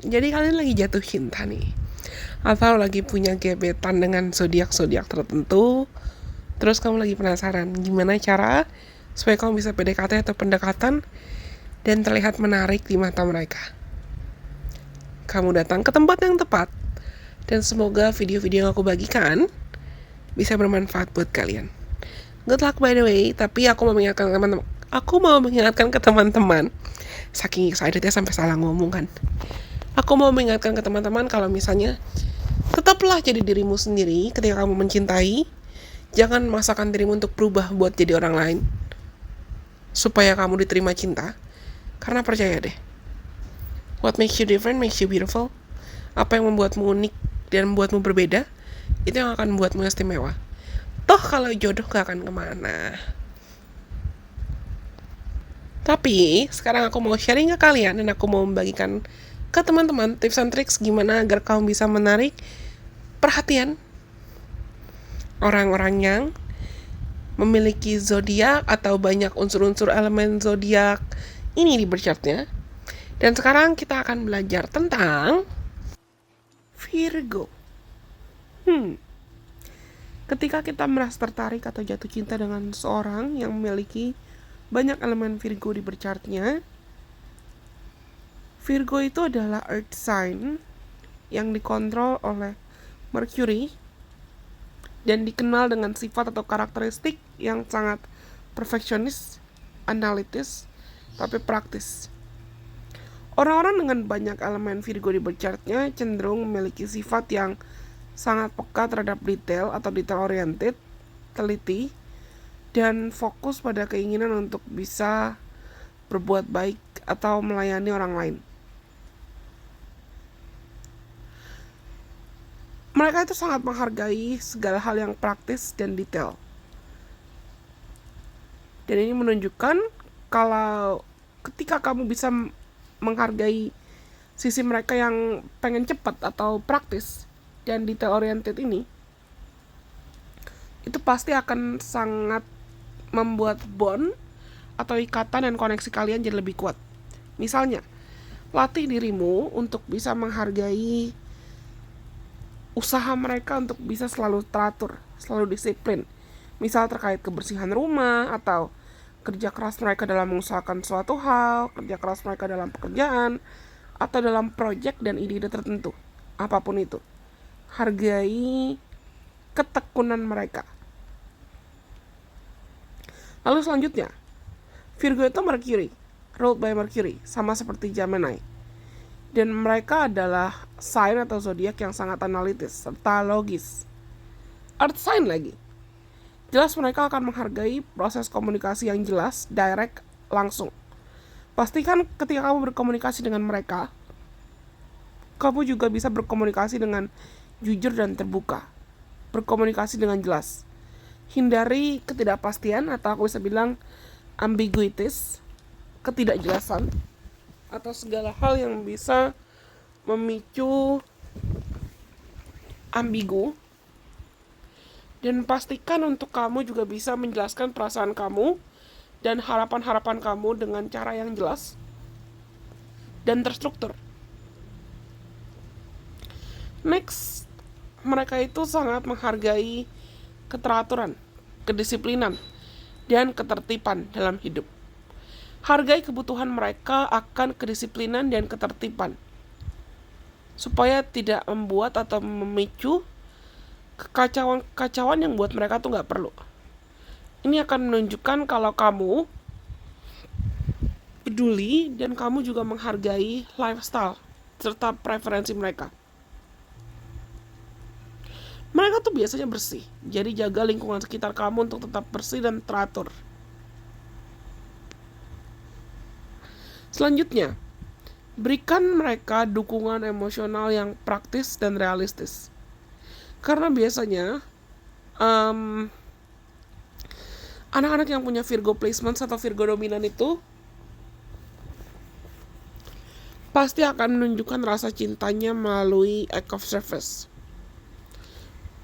Jadi kalian lagi jatuh cinta nih, atau lagi punya gebetan dengan zodiak-zodiak tertentu. Terus kamu lagi penasaran gimana cara supaya kamu bisa PDKT atau pendekatan dan terlihat menarik di mata mereka. Kamu datang ke tempat yang tepat, dan semoga video-video yang aku bagikan bisa bermanfaat buat kalian. Good luck by the way, tapi aku mau mengingatkan ke teman-teman. Saking excitednya sampai salah ngomong kan. Aku mau mengingatkan ke teman-teman kalau misalnya tetaplah jadi dirimu sendiri ketika kamu mencintai. Jangan memaksakan dirimu untuk berubah buat jadi orang lain supaya kamu diterima cinta. Karena percaya deh, what makes you different makes you beautiful. Apa yang membuatmu unik dan membuatmu berbeda, itu yang akan membuatmu istimewa. Toh kalau jodoh gak akan kemana. Tapi sekarang aku mau sharing ke kalian, dan aku mau membagikan ke teman-teman tips and tricks gimana agar kamu bisa menarik perhatian orang-orang yang memiliki zodiak atau banyak unsur-unsur elemen zodiak ini di berchartnya. Dan sekarang kita akan belajar tentang Virgo. Ketika kita merasa tertarik atau jatuh cinta dengan seorang yang memiliki banyak elemen Virgo di berchartnya, Virgo itu adalah earth sign yang dikontrol oleh Mercury dan dikenal dengan sifat atau karakteristik yang sangat perfeksionis, analitis, tapi praktis. Orang-orang dengan banyak elemen Virgo di berchartnya cenderung memiliki sifat yang sangat peka terhadap detail atau detail oriented, teliti, dan fokus pada keinginan untuk bisa berbuat baik atau melayani orang lain. Mereka itu sangat menghargai segala hal yang praktis dan detail. Dan ini menunjukkan kalau ketika kamu bisa menghargai sisi mereka yang pengen cepat atau praktis dan detail oriented ini, itu pasti akan sangat membuat bond atau ikatan dan koneksi kalian jadi lebih kuat. Misalnya, latih dirimu untuk bisa menghargai usaha mereka untuk bisa selalu teratur, selalu disiplin. Misal terkait kebersihan rumah, atau kerja keras mereka dalam mengusahakan suatu hal, kerja keras mereka dalam pekerjaan, atau dalam proyek dan ide-ide tertentu. Apapun itu, hargai ketekunan mereka. Lalu selanjutnya, Virgo itu Mercury, ruled by Mercury, sama seperti Gemini. Dan mereka adalah sign atau zodiak yang sangat analitis serta logis. Earth sign lagi. Jelas mereka akan menghargai proses komunikasi yang jelas, direct, langsung. Pastikan ketika kamu berkomunikasi dengan mereka, kamu juga bisa berkomunikasi dengan jujur dan terbuka. Berkomunikasi dengan jelas. Hindari ketidakpastian, atau aku bisa bilang ambiguities, ketidakjelasan, atau segala hal yang bisa memicu ambigu. Dan pastikan untuk kamu juga bisa menjelaskan perasaan kamu dan harapan-harapan kamu dengan cara yang jelas dan terstruktur. Next, mereka itu sangat menghargai keteraturan, kedisiplinan, dan ketertiban dalam hidup. Hargai kebutuhan mereka akan kedisiplinan dan ketertiban, supaya tidak membuat atau memicu kekacauan yang buat mereka tuh gak perlu. Ini akan menunjukkan kalau kamu peduli dan kamu juga menghargai lifestyle serta preferensi mereka. Mereka tuh biasanya bersih, jadi jaga lingkungan sekitar kamu untuk tetap bersih dan teratur. Selanjutnya, berikan mereka dukungan emosional yang praktis dan realistis. Karena biasanya anak-anak yang punya Virgo placements atau Virgo dominan itu pasti akan menunjukkan rasa cintanya melalui act of service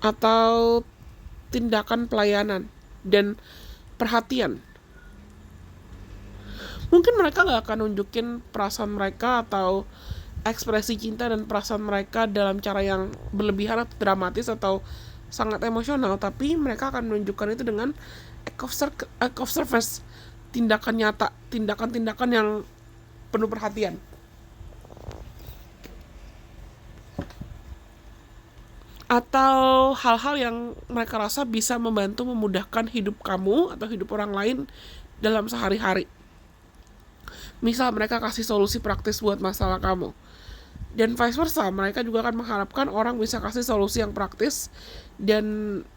atau tindakan pelayanan dan perhatian. Mungkin mereka gak akan nunjukin perasaan mereka atau ekspresi cinta dan perasaan mereka dalam cara yang berlebihan atau dramatis atau sangat emosional, tapi mereka akan menunjukkan itu dengan act of service, tindakan nyata, tindakan-tindakan yang penuh perhatian. Atau hal-hal yang mereka rasa bisa membantu memudahkan hidup kamu atau hidup orang lain dalam sehari-hari. Misal mereka kasih solusi praktis buat masalah kamu. Dan vice versa, mereka juga akan mengharapkan orang bisa kasih solusi yang praktis dan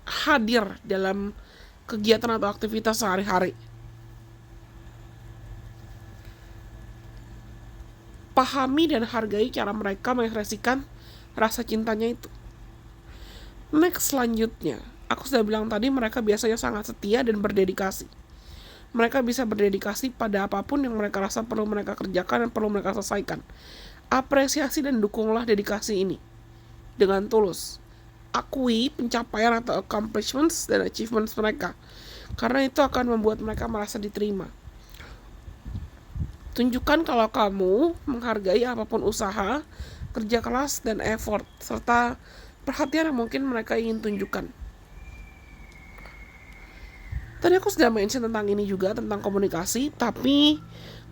hadir dalam kegiatan atau aktivitas sehari-hari. Pahami dan hargai cara mereka mengekspresikan rasa cintanya itu. Next, selanjutnya, aku sudah bilang tadi mereka biasanya sangat setia dan berdedikasi. Mereka bisa berdedikasi pada apapun yang mereka rasa perlu mereka kerjakan dan perlu mereka selesaikan. Apresiasi dan dukunglah dedikasi ini dengan tulus. Akui pencapaian atau accomplishments dan achievements mereka, karena itu akan membuat mereka merasa diterima. Tunjukkan kalau kamu menghargai apapun usaha, kerja keras, dan effort, serta perhatian yang mungkin mereka ingin tunjukkan. Tadi aku sudah mention tentang ini juga, tentang komunikasi, tapi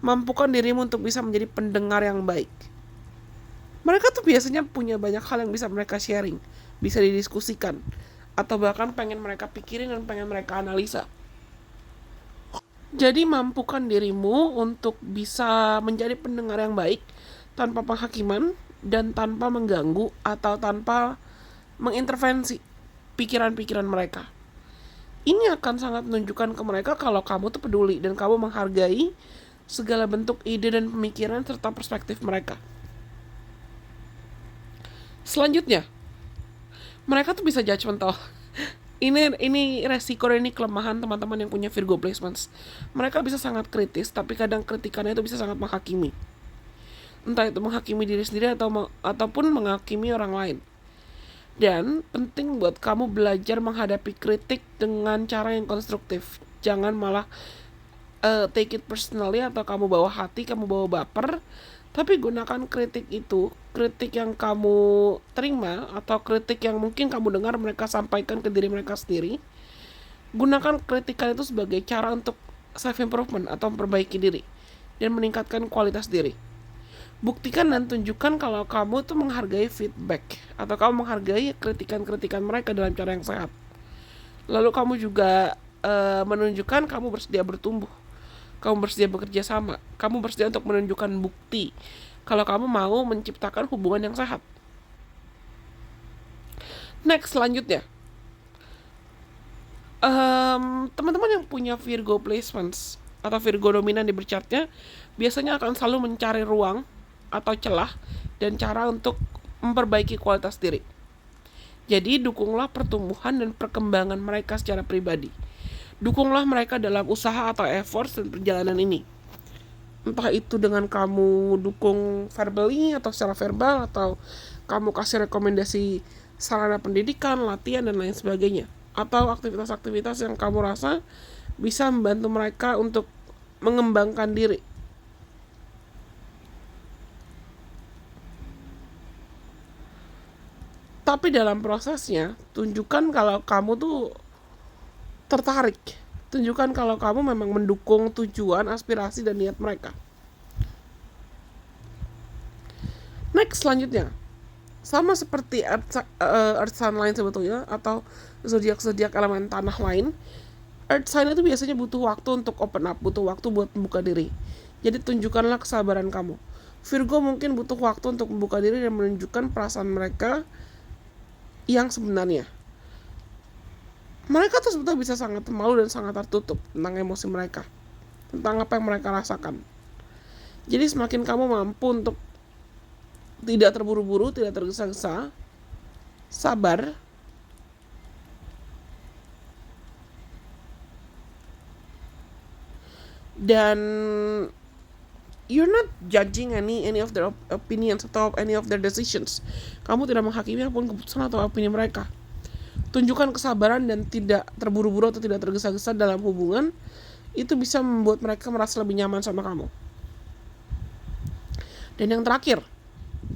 mampukan dirimu untuk bisa menjadi pendengar yang baik. Mereka tuh biasanya punya banyak hal yang bisa mereka sharing, bisa didiskusikan, atau bahkan pengen mereka pikirin dan pengen mereka analisa. Jadi mampukan dirimu untuk bisa menjadi pendengar yang baik tanpa penghakiman dan tanpa mengganggu atau tanpa mengintervensi pikiran-pikiran mereka. Ini akan sangat menunjukkan ke mereka kalau kamu tuh peduli dan kamu menghargai segala bentuk ide dan pemikiran serta perspektif mereka. Selanjutnya, mereka tuh bisa judgmental. Ini resiko dan ini kelemahan teman-teman yang punya Virgo placements. Mereka bisa sangat kritis, tapi kadang kritikannya itu bisa sangat menghakimi. Entah itu menghakimi diri sendiri ataupun menghakimi orang lain. Dan penting buat kamu belajar menghadapi kritik dengan cara yang konstruktif. Jangan malah take it personally atau kamu bawa hati, kamu bawa baper. Tapi gunakan kritik itu, kritik yang kamu terima atau kritik yang mungkin kamu dengar mereka sampaikan ke diri mereka sendiri. Gunakan kritikan itu sebagai cara untuk self improvement atau memperbaiki diri dan meningkatkan kualitas diri. Buktikan dan tunjukkan kalau kamu tuh menghargai feedback atau kamu menghargai kritikan-kritikan mereka dalam cara yang sehat. Lalu kamu juga menunjukkan kamu bersedia bertumbuh, kamu bersedia bekerja sama, kamu bersedia untuk menunjukkan bukti kalau kamu mau menciptakan hubungan yang sehat. Next, selanjutnya, teman-teman yang punya Virgo placements atau Virgo dominan di berchartnya biasanya akan selalu mencari ruang atau celah dan cara untuk memperbaiki kualitas diri. Jadi dukunglah pertumbuhan dan perkembangan mereka secara pribadi. Dukunglah mereka dalam usaha atau effort dan perjalanan ini. Entah itu dengan kamu dukung verbally atau secara verbal, atau kamu kasih rekomendasi sarana pendidikan, latihan, dan lain sebagainya. Atau aktivitas-aktivitas yang kamu rasa bisa membantu mereka untuk mengembangkan diri. Tapi dalam prosesnya, tunjukkan kalau kamu tuh tertarik. Tunjukkan kalau kamu memang mendukung tujuan, aspirasi, dan niat mereka. Next, selanjutnya. Sama seperti Earth sign lain sebetulnya, atau zodiak-zodiak elemen tanah lain, Earth sign itu biasanya butuh waktu untuk open up, butuh waktu buat membuka diri. Jadi tunjukkanlah kesabaran kamu. Virgo mungkin butuh waktu untuk membuka diri dan menunjukkan perasaan mereka yang sebenarnya. Mereka tuh sebetulnya bisa sangat malu dan sangat tertutup tentang emosi mereka, tentang apa yang mereka rasakan. Jadi semakin kamu mampu untuk tidak terburu-buru, tidak tergesa-gesa, sabar, dan you're not judging any of their opinions atau any of their decisions. Kamu tidak menghakimi apapun keputusan atau opini mereka. Tunjukkan kesabaran dan tidak terburu-buru atau tidak tergesa-gesa dalam hubungan. Itu bisa membuat mereka merasa lebih nyaman sama kamu. Dan yang terakhir,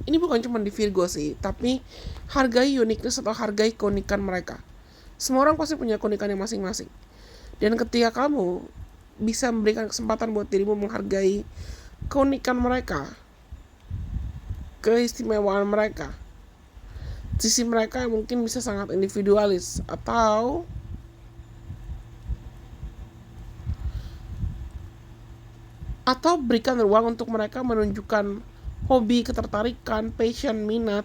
Ini bukan cuma di Virgo sih, tapi hargai uniqueness atau hargai keunikan mereka. Semua orang pasti punya keunikannya masing-masing. Dan ketika kamu bisa memberikan kesempatan buat dirimu menghargai keunikan mereka, keistimewaan mereka, sisi mereka yang mungkin bisa sangat individualis, atau berikan ruang untuk mereka menunjukkan hobi, ketertarikan, passion, minat,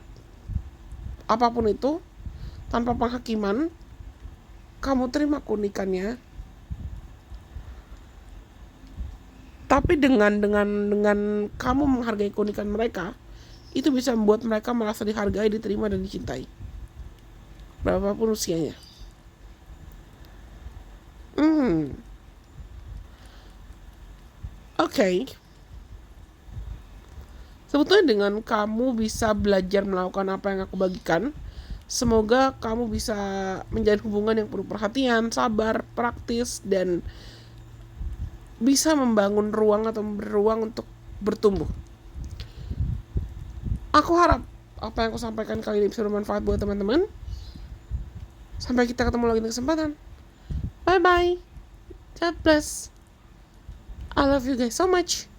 apapun itu, tanpa penghakiman. Kamu terima keunikannya, tapi dengan kamu menghargai keunikan mereka, itu bisa membuat mereka merasa dihargai, diterima, dan dicintai, berapapun usianya. Oke. Sebetulnya dengan kamu bisa belajar melakukan apa yang aku bagikan, semoga kamu bisa menjalin hubungan yang penuh perhatian, sabar, praktis, dan bisa membangun ruang atau memberi ruang untuk bertumbuh. Aku harap apa yang aku sampaikan kali ini bisa bermanfaat buat teman-teman. Sampai kita ketemu lagi di kesempatan. Bye-bye. God bless. I love you guys so much.